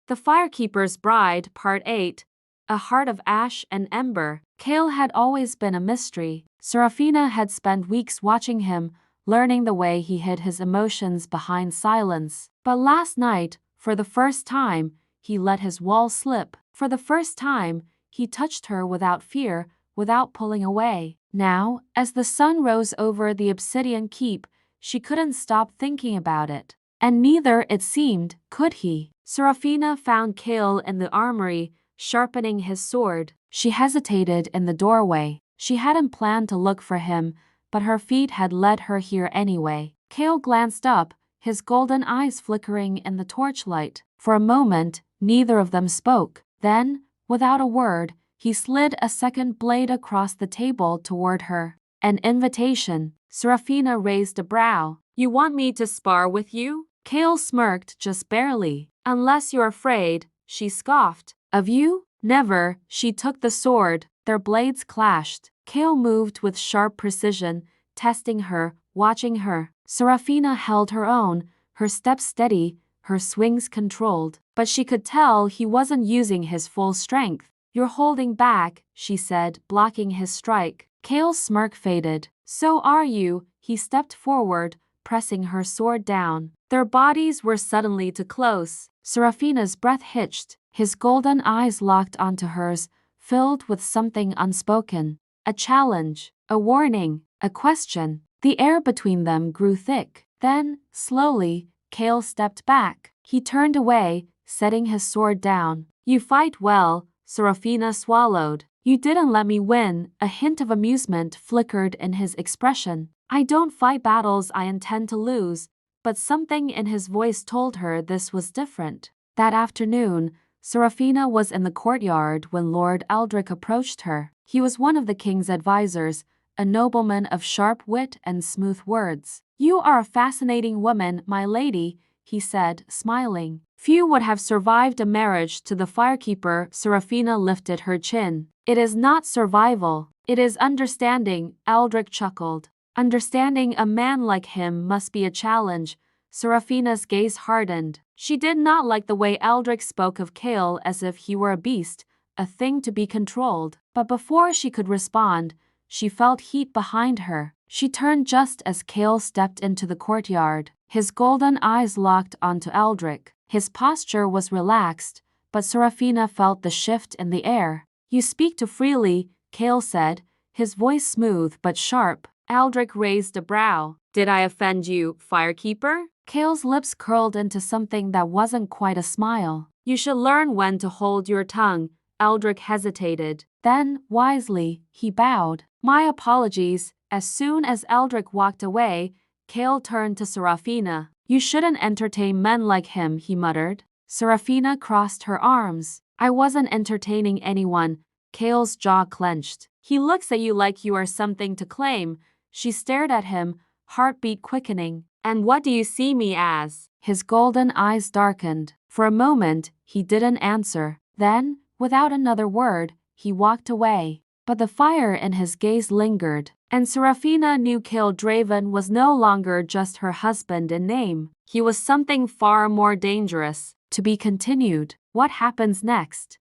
The Firekeeper's Bride, Part 8, A Heart of Ash and Ember. Kael had always been a mystery. Seraphina had spent weeks watching him, learning the way he hid his emotions behind silence. But last night, for the first time, he let his wall slip. For the first time, he touched her without fear, without pulling away. Now, as the sun rose over the Obsidian Keep, she couldn't stop thinking about it. And neither, it seemed, could he. Seraphina found Kael in the armory, sharpening his sword. She hesitated in the doorway. She hadn't planned to look for him, but her feet had led her here anyway. Kael glanced up, his golden eyes flickering in the torchlight. For a moment, neither of them spoke. Then, without a word, he slid a second blade across the table toward her. An invitation. Seraphina raised a brow. You want me to spar with you? Kael smirked just barely. Unless you're afraid, she scoffed. Of you? Never. She took the sword. Their blades clashed. Kael moved with sharp precision, testing her, watching her. Seraphina held her own, her steps steady, her swings controlled. But she could tell he wasn't using his full strength. You're holding back, she said, blocking his strike. Kael's smirk faded. So are you. He stepped forward, pressing her sword down. Their bodies were suddenly too close. Seraphina's breath hitched. His golden eyes locked onto hers, filled with something unspoken. A challenge, a warning, a question. The air between them grew thick. Then, slowly, Kael stepped back. He turned away, setting his sword down. You fight well, Seraphina swallowed. You didn't let me win. A hint of amusement flickered in his expression. I don't fight battles I intend to lose, but something in his voice told her this was different. That afternoon, Seraphina was in the courtyard when Lord Eldrick approached her. He was one of the king's advisors, a nobleman of sharp wit and smooth words. You are a fascinating woman, my lady, he said, smiling. Few would have survived a marriage to the Firekeeper. Seraphina lifted her chin. It is not survival, it is understanding, Eldrick chuckled. Understanding a man like him must be a challenge. Seraphina's gaze hardened. She did not like the way Eldrick spoke of Kael as if he were a beast, a thing to be controlled. But before she could respond, she felt heat behind her. She turned just as Kael stepped into the courtyard. His golden eyes locked onto Eldrick. His posture was relaxed, but Seraphina felt the shift in the air. You speak too freely, Kael said, his voice smooth but sharp. Eldrick raised a brow. Did I offend you, Firekeeper? Kael's lips curled into something that wasn't quite a smile. You should learn when to hold your tongue. Eldrick hesitated. Then, wisely, he bowed. My apologies. As soon as Eldrick walked away, Kael turned to Seraphina. You shouldn't entertain men like him, he muttered. Seraphina crossed her arms. I wasn't entertaining anyone. Kael's jaw clenched. He looks at you like you are something to claim. She stared at him, heartbeat quickening. And what do you see me as? His golden eyes darkened. For a moment, he didn't answer. Then, without another word, he walked away. But the fire in his gaze lingered. And Seraphina knew Kael Draven was no longer just her husband in name. He was something far more dangerous. To be continued. What happens next?